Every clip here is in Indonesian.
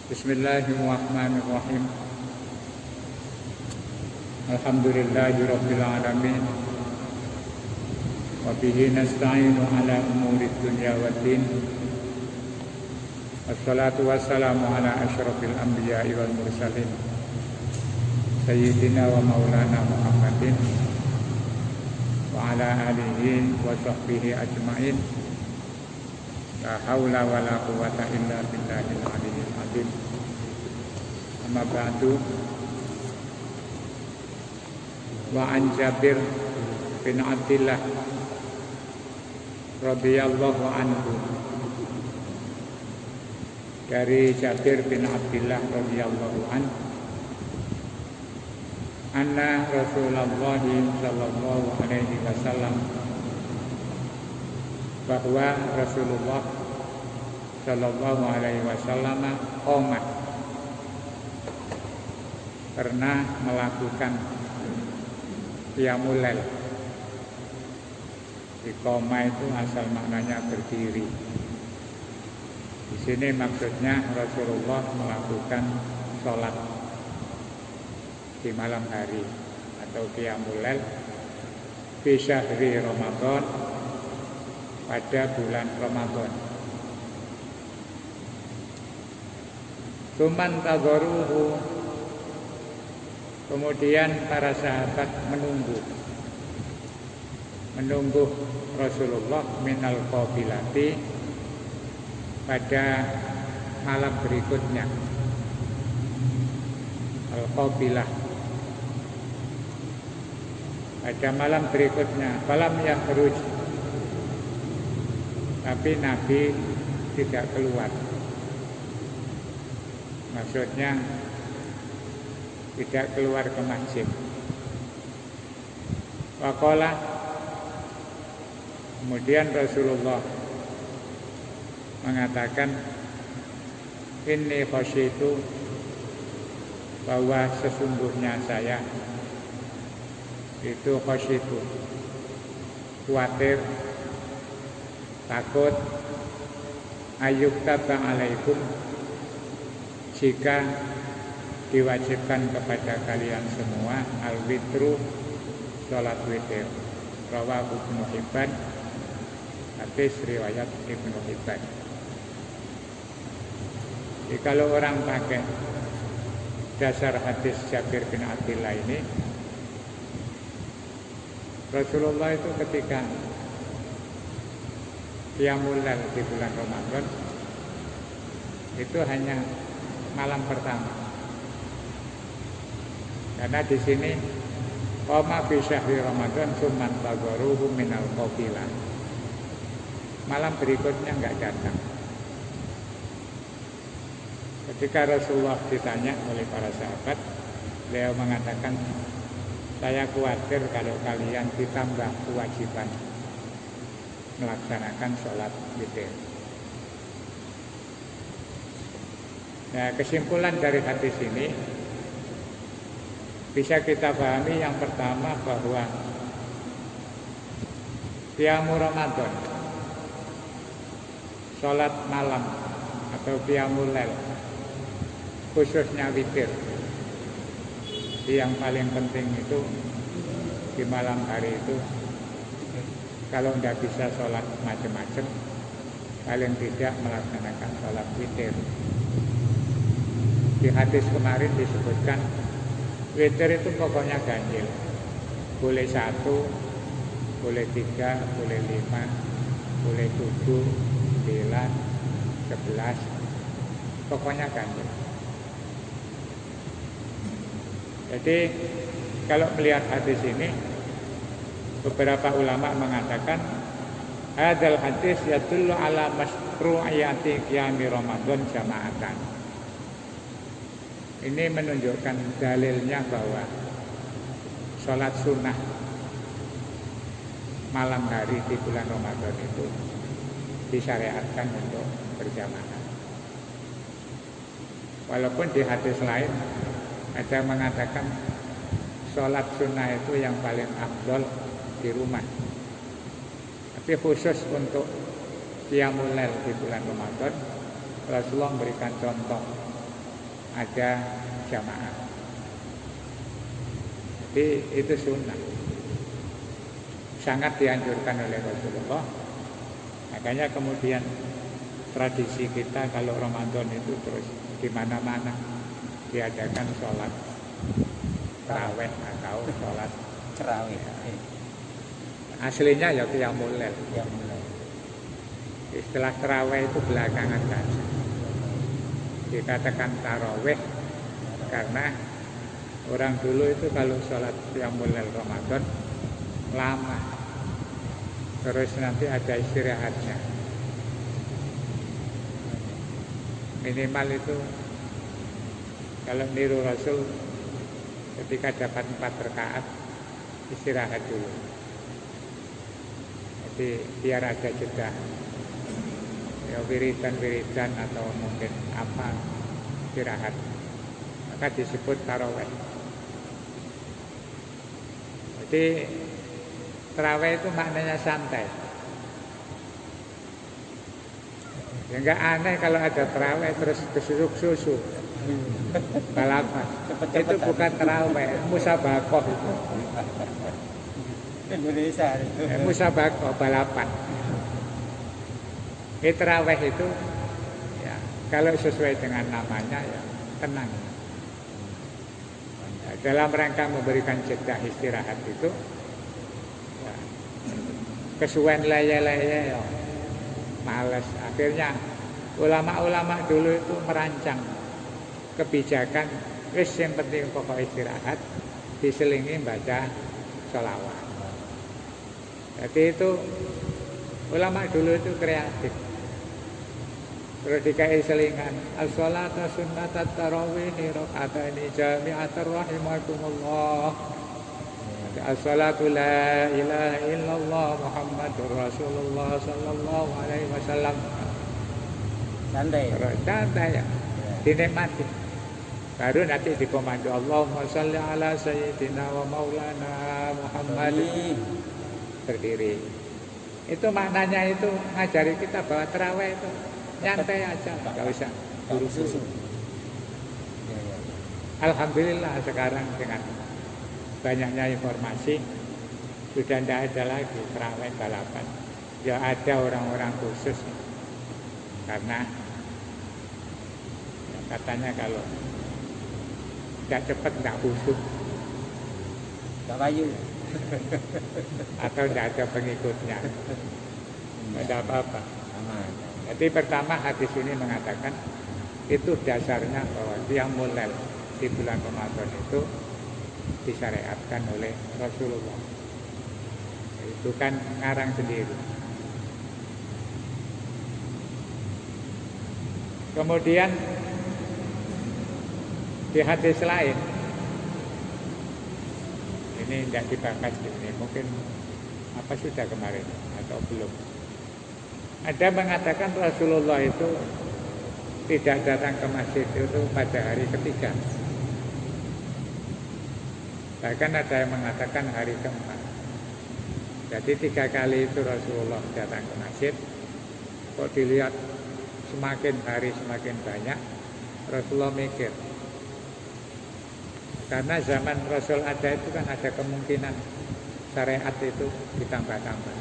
Bismillahirrahmanirrahim. Alhamdulillahirabbil alamin. Wa bihi nasta'inu ala umurid dunya waddin. Wassalatu wassalamu ala asyrafil anbiya'i wal mursalin. Sayyidina wa maulana Muhammadin wa ala alihi wa sahbihi ajma'in. La haula wa la quwwata illa billahil aliyyil azim. Amma ba'du. Wa an Jabir bin Abdillah radhiyallahu anhu, dari Jabir bin Abdillah radhiyallahu anhu, anna Rasulullah sallallahu alaihi wasallam, bahwa Rasulullah sallallahu alaihi wasallam pernah melakukan qiyamul lail. Iqamah itu asal maknanya berdiri. Di sini maksudnya Rasulullah melakukan sholat di malam hari atau qiyamul lail fi syahri Ramadan, pada bulan Ramadan. Tuman tagoruhu, kemudian para sahabat menunggu Rasulullah minal qabilati, pada malam berikutnya. Al-qabilah, pada malam berikutnya. Falam yakhruj, tapi Nabi tidak keluar. Maksudnya tidak keluar ke masjid. Waqala, kemudian Rasulullah mengatakan, inni khasyitu, bahwa sesungguhnya saya itu khasyitu, khawatir, takut, ayyuktaba alaikum, jika diwajibkan kepada kalian semua al-witru, sholat witir. Rawahu Ibnu Hibban, hadis riwayat Ibnu Hibban. Jadi kalau orang pakai dasar hadis Jabir bin Abdillah ini, Rasulullah itu ketika qiyamul lail di bulan Ramadan itu hanya malam pertama. Karena di sini qama fi syahri Ramadan summan tagoruhu minal qabilah, malam berikutnya enggak datang. Ketika Rasulullah ditanya oleh para sahabat, beliau mengatakan, saya khawatir kalau kalian ditambah kewajiban melaksanakan sholat witir. Nah, kesimpulan dari hadis ini bisa kita pahami, yang pertama bahwa qiyamul Ramadan, sholat malam atau qiyamul lail, khususnya witir, yang paling penting itu di malam hari itu, kalau tidak bisa sholat macam-macam, paling tidak melaksanakan sholat witir. Di hadis kemarin disebutkan witir itu pokoknya ganjil, boleh 1, boleh 3, boleh 5, boleh 7, 9, 11, pokoknya ganjil. Jadi kalau melihat hadis ini, beberapa ulama mengatakan hadzal hadis yadullu ala masyru'iyati qiyami Ramadan jama'atan. Ini menunjukkan dalilnya bahwa sholat sunnah malam hari di bulan Ramadan itu disyariatkan untuk berjamaah. Walaupun di hadis lain ada yang mengatakan sholat sunnah itu yang paling afdol di rumah. Tapi khusus untuk qiyamul lail di bulan Ramadan, Rasulullah memberikan contoh ada jamaah. Jadi itu sunnah, sangat dianjurkan oleh Rasulullah. Makanya kemudian tradisi kita kalau Ramadan itu terus di mana-mana diadakan sholat tarawih atau sholat Terawih. aslinya ya qiyamul lail. Istilah tarawih itu belakangan saja. Dikatakan tarawih karena orang dulu itu kalau sholat qiyamul lail Ramadan lama, terus nanti ada istirahatnya. Minimal itu kalau niru Rasul ketika dapat 4 rakaat istirahat dulu. Jadi biar ada jeda, ya wiridan atau mungkin apa istirahat, maka disebut tarawih. Jadi tarawih itu maknanya santai. Ya enggak aneh kalau ada tarawih terus kesusuk susu balapan. Itu bukan tarawih, musabaqah itu. Indonesia itu. Musabaqah balapan. Tarawih itu ya kalau sesuai dengan namanya ya tenang. Ya, dalam rangka memberikan jeda istirahat itu ya, kesuwen leye-leye ya males. Akhirnya ulama-ulama dulu itu merancang kebijakan wis yang penting pokok istirahat diselingi baca sholawat. Jadi itu ulama dulu itu kreatif. Terus dikai selingan as-sholatu sunnatat tarawih raka'ataini jami'atan rahimakumullah. As-sholatu la ilaha illallah Muhammadur Rasulullah sallallahu alaihi wasallam. Santai. Santai ya. Dinikmati. Baru nanti dikomando Allahumma sholli ala sayyidina wa maulana Muhammad. Berdiri. Itu maknanya itu ngajari kita bahwa tarawih itu nyantai aja, enggak usah buru-buru. Alhamdulillah sekarang dengan banyaknya informasi sudah tidak ada lagi tarawih balapan. Ya ada orang-orang khusus karena ya, katanya kalau tidak cepat tidak khusyuk, Gak payu. atau tidak ada pengikutnya, tidak ada apa-apa. Aman. Jadi pertama hadis ini mengatakan itu dasarnya bahwa qiyamul lail di bulan Ramadan itu disyariatkan oleh Rasulullah. Itu kan ngarang sendiri. Kemudian di hadis lain ini tidak dibahas di sini, mungkin apa sudah kemarin atau belum. Ada mengatakan Rasulullah itu tidak datang ke masjid itu pada hari ketiga. Bahkan ada yang mengatakan hari keempat. Jadi 3 kali itu Rasulullah datang ke masjid. Kok dilihat semakin hari semakin banyak, Rasulullah mikir. Karena zaman Rasul ada itu kan ada kemungkinan syariat itu ditambah-tambah.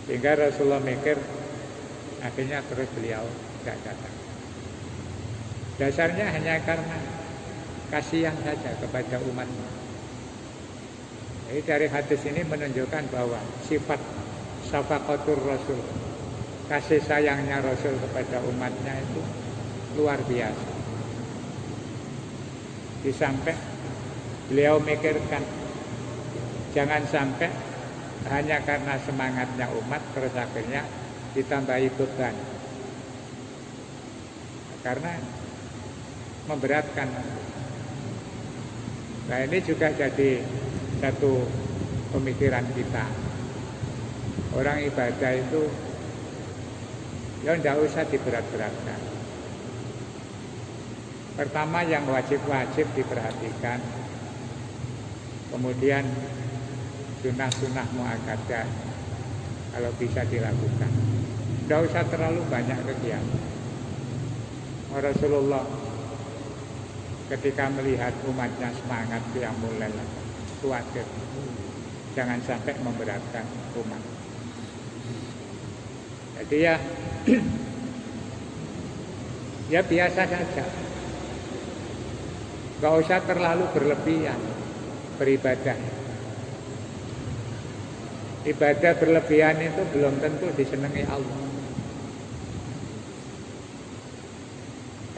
Sehingga Rasulullah mikir, akhirnya terus beliau tidak datang. Dasarnya hanya karena kasihan saja kepada umatnya. Jadi dari hadis ini menunjukkan bahwa sifat syafaqatur Rasul, kasih sayangnya Rasul kepada umatnya itu luar biasa. Disampai beliau mikirkan jangan sampai hanya karena semangatnya umat terus akhirnya ditambahi beban, karena memberatkan. Nah ini juga jadi satu pemikiran kita. Orang ibadah itu ya tidak usah diberat-beratkan. Pertama yang wajib-wajib diperhatikan. Kemudian sunnah-sunnah muakkadah kalau bisa dilakukan. Tidak usah terlalu banyak kegiatan. Rasulullah ketika melihat umatnya semangat qiyamul lail, khawatir jangan sampai memberatkan umat. Jadi ya biasa saja. Gak usah terlalu berlebihan beribadah. Ibadah berlebihan itu belum tentu disenangi Allah.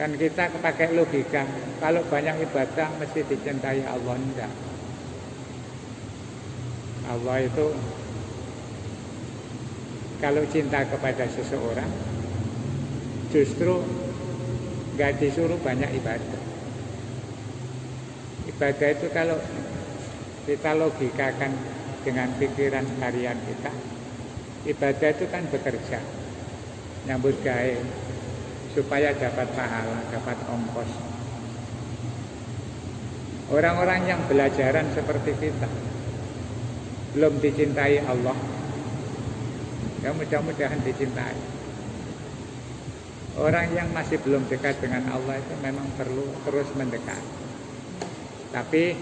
Kan kita pakai logika, kalau banyak ibadah mesti dicintai Allah, enggak. Allah itu kalau cinta kepada seseorang justru enggak disuruh banyak ibadah. Ibadah itu kalau kita logikakan dengan pikiran harian kita, ibadah itu kan bekerja, nyambut gawe supaya dapat pahala, dapat ongkos. Orang-orang yang belajaran seperti kita belum dicintai Allah, ya mudah-mudahan dicintai. Orang yang masih belum dekat dengan Allah itu memang perlu terus mendekat. Tapi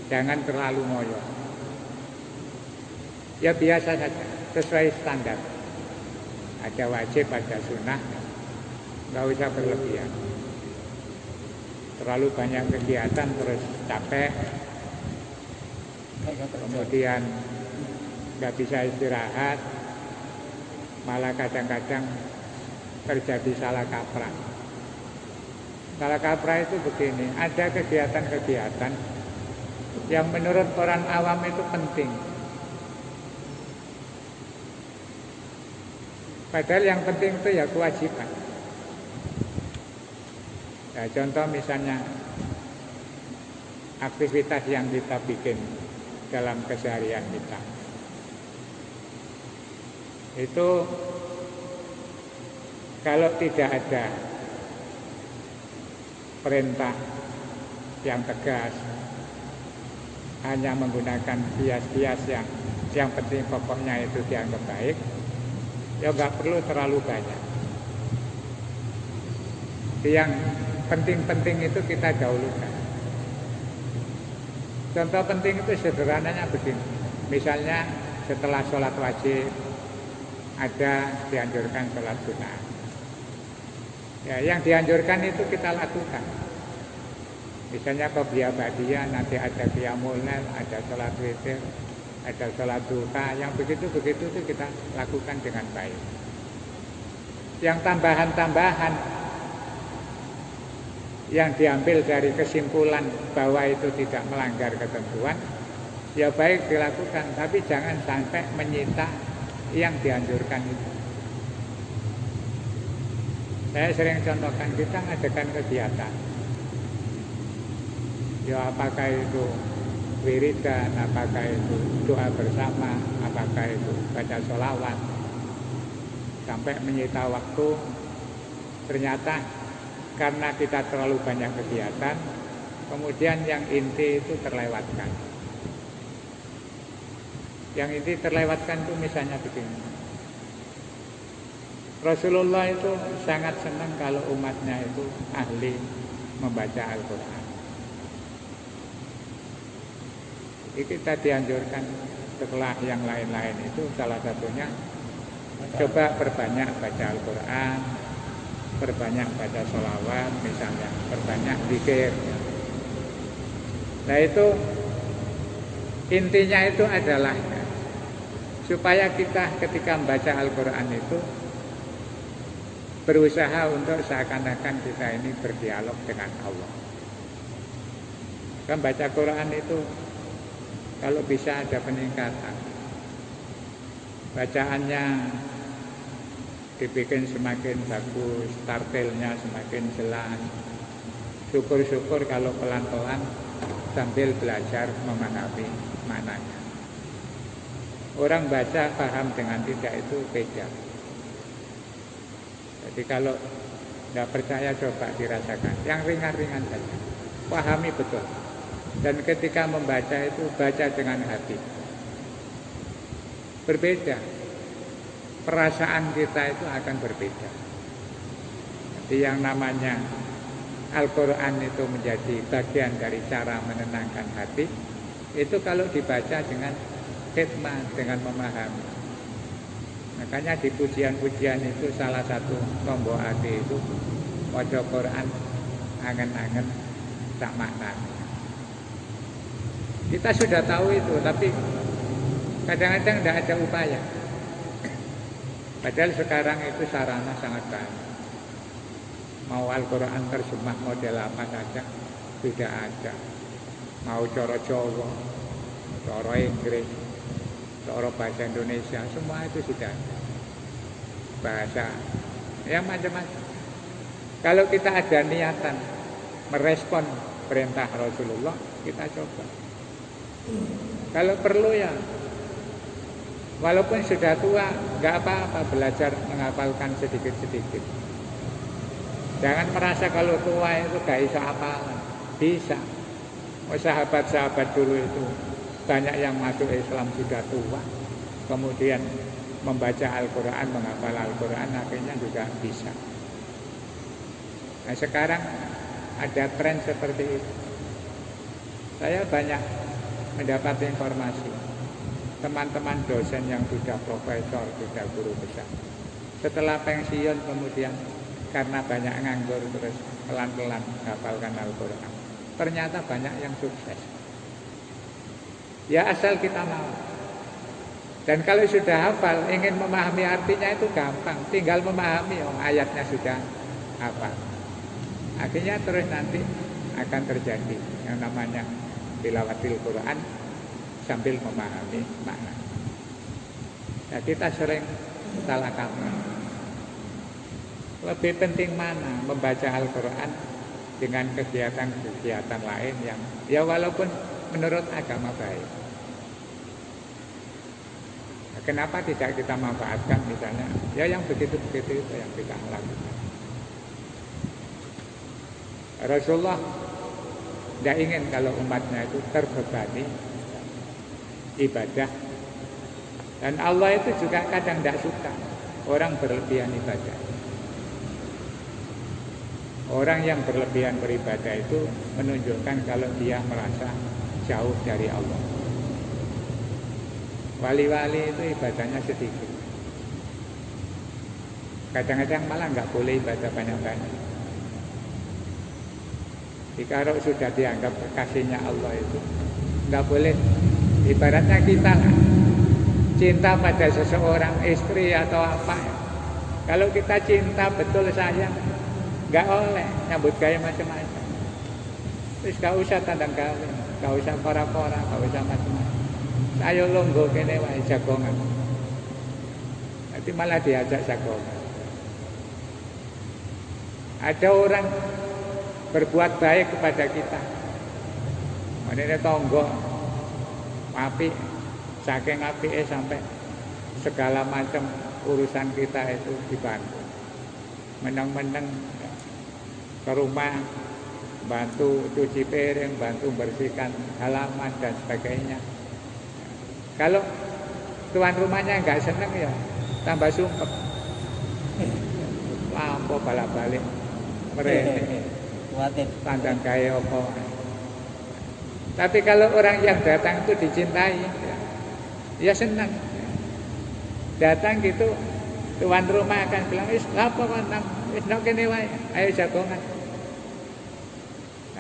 jangan terlalu ngoyo. Ya biasa saja, sesuai standar. Ada wajib, ada sunnah, nggak usah berlebihan. Terlalu banyak kegiatan terus capek, kemudian nggak bisa istirahat, malah kadang-kadang terjadi salah kaprah. Salah kaprah itu begini, ada kegiatan-kegiatan yang menurut orang awam itu penting. Padahal yang penting itu ya kewajiban. Nah, contoh misalnya aktivitas yang kita bikin dalam keseharian kita. Itu kalau tidak ada perintah yang tegas, hanya menggunakan hias-hias yang penting pokoknya itu dianggap baik, ya nggak perlu terlalu banyak. Yang penting-penting itu kita dahulukan. Contoh penting itu sederhananya begini. Misalnya setelah sholat wajib ada dianjurkan sholat sunnah. Ya, yang dianjurkan itu kita lakukan. Misalnya qobliyah ba'diyah, nanti ada qiyamul lail, ada sholat witir, ada sholat duha. Yang begitu-begitu itu kita lakukan dengan baik. Yang tambahan-tambahan yang diambil dari kesimpulan bahwa itu tidak melanggar ketentuan, ya baik dilakukan, tapi jangan sampai menyita yang dianjurkan itu. Saya sering contohkan, kita ngadakan kegiatan, ya apakah itu wiridan, apakah itu doa bersama, apakah itu baca sholawat, sampai menyita waktu. Ternyata karena kita terlalu banyak kegiatan, kemudian yang inti itu terlewatkan. Yang inti terlewatkan itu misalnya begini. Rasulullah itu sangat senang kalau umatnya itu ahli membaca Al-Quran. Jadi kita dianjurkan setelah yang lain-lain itu salah satunya coba perbanyak baca Al-Quran, perbanyak baca sholawat misalnya, perbanyak zikir. Nah itu intinya itu adalah supaya kita ketika membaca Al-Quran itu berusaha untuk seakan-akan kita ini berdialog dengan Allah. Kan baca Quran itu kalau bisa ada peningkatan, bacaannya dibikin semakin bagus, tartilnya semakin jelas. Syukur-syukur kalau pelan-pelan sambil belajar memahami maknanya. Orang baca paham dengan tidak itu beda. Jadi kalau tidak percaya coba dirasakan. Yang ringan-ringan saja, pahami betul. Dan ketika membaca itu baca dengan hati. Berbeda. Perasaan kita itu akan berbeda. Yang namanya Al-Quran itu menjadi bagian dari cara menenangkan hati. Itu kalau dibaca dengan hikmah, dengan memahami. Makanya di pujian-pujian itu salah satu tombol hati itu waca Quran angen-angen tak makna. Kita sudah tahu itu, tapi kadang-kadang tidak ada upaya. Padahal sekarang itu sarana sangat banyak. Mau Al-Quran terjemah model apa saja sudah ada. Mau coro Jawa, coro Inggris, coro bahasa Indonesia, semua itu sudah ada. Bahasa yang macam-macam. Kalau kita ada niatan merespon perintah Rasulullah, kita coba. Kalau perlu ya, walaupun sudah tua, nggak apa-apa belajar menghafalkan sedikit-sedikit. Jangan merasa kalau tua itu gak bisa hafalan. Bisa. Sahabat-sahabat dulu itu banyak yang masuk Islam sudah tua, kemudian membaca Al-Quran, menghafal Al-Quran, akhirnya juga bisa. Nah sekarang ada tren seperti itu. Saya banyak mendapat informasi teman-teman dosen yang sudah profesor, sudah guru besar, setelah pensiun kemudian karena banyak nganggur terus pelan-pelan hafalkan Al-Quran. Ternyata banyak yang sukses. Ya asal kita mau. Dan kalau sudah hafal, ingin memahami artinya itu gampang. Tinggal memahami, ayatnya sudah hafal. Akhirnya terus nanti akan terjadi yang namanya tilawatil Quran sambil memahami makna. Nah, kita sering salah kaprah. Lebih penting mana membaca Al-Quran dengan kegiatan-kegiatan lain yang ya walaupun menurut agama baik. Nah, kenapa tidak kita manfaatkan misalnya ya yang begitu-begitu itu yang kita lakukan. Rasulullah tidak ingin kalau umatnya itu terbebani ibadah. Dan Allah itu juga kadang tidak suka orang berlebihan ibadah. Orang yang berlebihan beribadah itu menunjukkan kalau dia merasa jauh dari Allah. Wali-wali itu ibadahnya sedikit. Kadang-kadang malah nggak boleh ibadah banyak-banyak. Kalau sudah dianggap kekasihnya Allah itu nggak boleh. Ibaratnya kita cinta pada seseorang, istri atau apa. Kalau kita cinta betul sayang, nggak oleh nyambut gaya macam-macam. Terus gak usah tandang kawin, gak usah pora-pora, gak usah macam-macam. Ayo longgo kene wae jagongan. Nanti malah diajak jagongan. Ada orang berbuat baik kepada kita. Ini tonggo api, saking apike sampai segala macam urusan kita itu dibantu. Menang-menang ke rumah, bantu cuci piring, bantu bersihkan halaman dan sebagainya. Kalau tuan rumahnya nggak seneng ya tambah sumpek. Lampu balak-balik merene. Tandang gaya apa. Tapi kalau orang yang datang itu dicintai, ya senang. Datang gitu, tuan rumah akan bilang, apa kan nang, nang kene wae, ayo jagongan.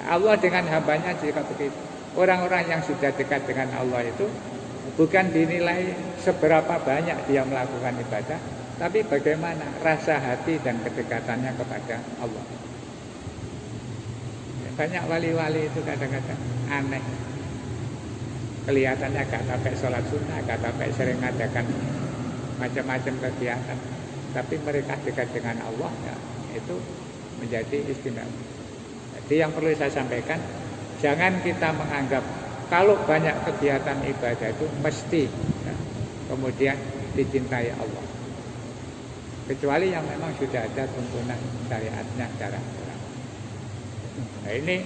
Allah dengan hambanya juga begitu. Orang-orang yang sudah dekat dengan Allah itu bukan dinilai seberapa banyak dia melakukan ibadah, tapi bagaimana rasa hati dan kedekatannya kepada Allah. Banyak wali-wali itu kadang-kadang aneh. Kelihatannya gak sampai sholat sunnah, gak sampai sering ngadakan macam-macam kegiatan, tapi mereka dekat dengan Allah ya, itu menjadi istimewa. Jadi yang perlu saya sampaikan, jangan kita menganggap kalau banyak kegiatan ibadah itu mesti ya, kemudian dicintai Allah. Kecuali yang memang sudah ada tuntunan syariatnya cara-cara. Nah ini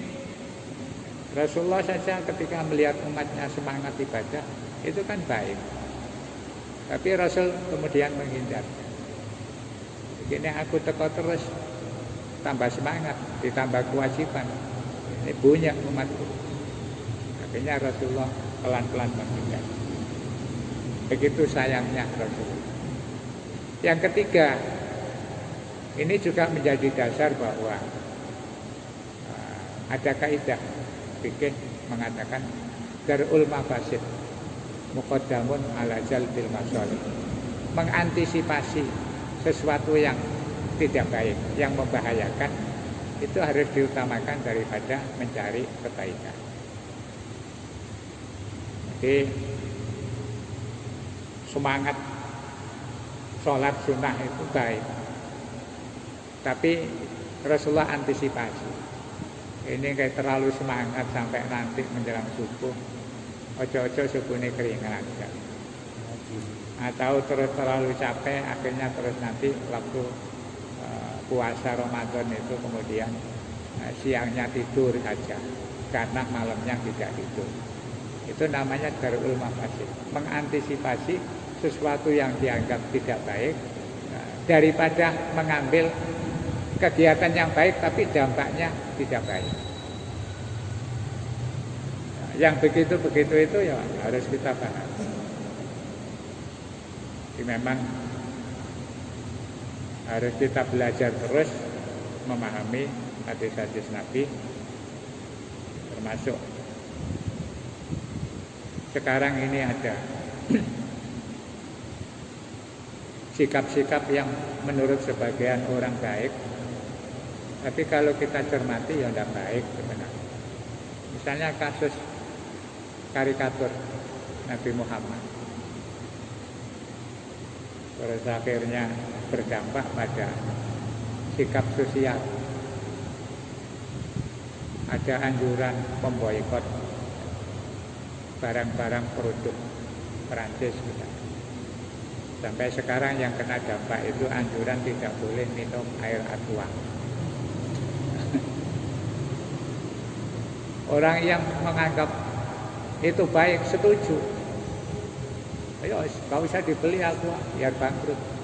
Rasulullah saja ketika melihat umatnya semangat ibadah itu kan baik. Tapi Rasul kemudian menghindar. Begini aku teko terus tambah semangat, ditambah kewajiban. Ini banyak umatku. Akhirnya Rasulullah pelan-pelan meninggal. Begitu sayangnya Rasulullah. Yang ketiga, ini juga menjadi dasar bahwa ada kaidah fikih mengatakan darul mafasid muqaddamun ala jalbil masalih. Mengantisipasi sesuatu yang tidak baik, yang membahayakan, itu harus diutamakan daripada mencari kebaikan. Jadi semangat sholat sunnah itu baik, tapi Rasulullah antisipasi. Ini kayak terlalu semangat sampai nanti menjelang subuh, ojo-ojo subuhnya keringan aja. Atau terus terlalu capek, akhirnya terus nanti waktu puasa Ramadan itu kemudian siangnya tidur aja karena malamnya tidak tidur. Itu namanya darul mafasid, mengantisipasi sesuatu yang dianggap tidak baik daripada mengambil kegiatan yang baik tapi dampaknya tidak baik. Yang begitu-begitu itu ya harus kita paham. Jadi memang harus kita belajar terus memahami hadis-hadis Nabi, termasuk sekarang ini ada sikap-sikap yang menurut sebagian orang baik, tapi kalau kita cermati ya tidak baik sebenarnya. Misalnya kasus karikatur Nabi Muhammad, terus akhirnya berdampak pada sikap sosial. Ada anjuran memboikot barang-barang produk Perancis. Sampai sekarang yang kena dampak itu anjuran tidak boleh minum air aqua. Orang yang menganggap itu baik setuju. Ayo, gak usah dibeli aqua, biar bangkrut.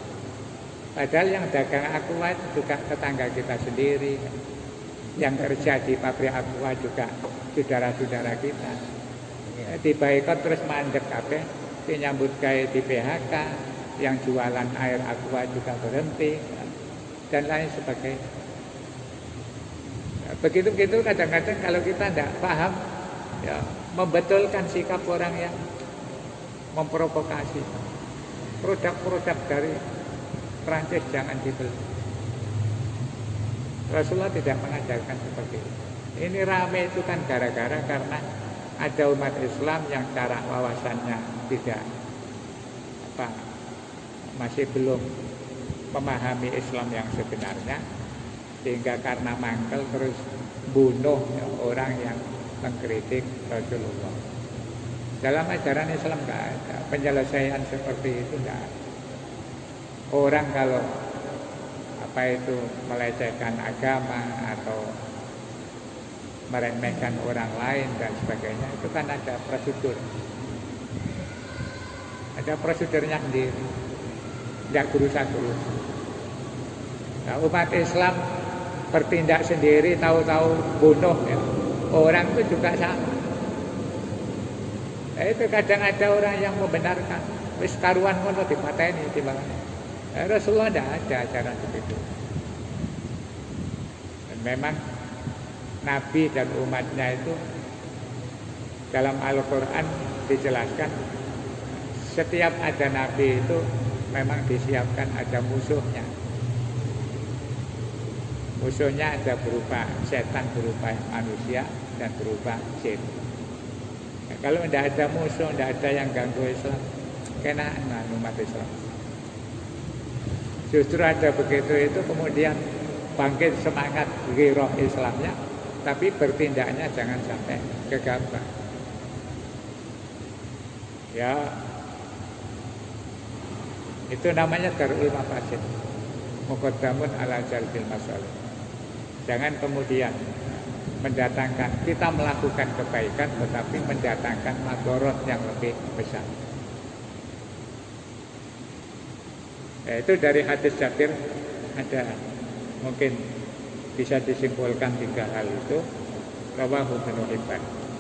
Padahal yang dagang aqua itu juga tetangga kita sendiri. Yang kerja di pabrik aqua juga saudara-saudara kita. Diboikot terus mandek kabeh, dinyambut gawe di PHK, yang jualan air aqua juga berhenti dan lain sebagainya. Begitu-begitu kadang-kadang kalau kita tidak paham, ya membetulkan sikap orang yang memprovokasi. Produk-produk dari Prancis jangan dibeli. Rasulullah tidak mengajarkan seperti itu. Ini rame itu kan gara-gara karena ada umat Islam yang cara wawasannya tidak masih belum memahami Islam yang sebenarnya, sehingga karena mangkel terus bunuh orang yang mengkritik Rasulullah. Dalam ajaran Islam tidak ada penyelesaian seperti itu, tidak ada. Orang kalau melecehkan agama atau meremehkan orang lain dan sebagainya, itu kan ada prosedur. Ada prosedurnya sendiri. Tidak gerusa-gerus. Nah, umat Islam bertindak sendiri, tahu-tahu bunuh ya. Orang itu juga sama. Itu kadang ada orang yang membenarkan, wis karuan ngono dipateni timbangan. Rasulullah tidak ada ajaran seperti itu. Dan memang Nabi dan umatnya itu dalam Al-Quran dijelaskan, setiap ada Nabi itu memang disiapkan ada musuhnya. Musuhnya ada berupa setan, berupa manusia, dan berupa jin. Nah, kalau tidak ada musuh, tidak ada yang ganggu Islam, kenaan umat Islam. Justru ada begitu itu kemudian bangkit semangat giroh Islamnya, tapi bertindaknya jangan sampai gegabah. Ya, itu namanya darul mafasid, muqaddamun ala jalbil masalih. Jangan kemudian mendatangkan, kita melakukan kebaikan tetapi mendatangkan madorot yang lebih besar. Itu dari hadis Jabir ada mungkin bisa disimpulkan tiga hal itu. Rawahu Ibnu Hibban.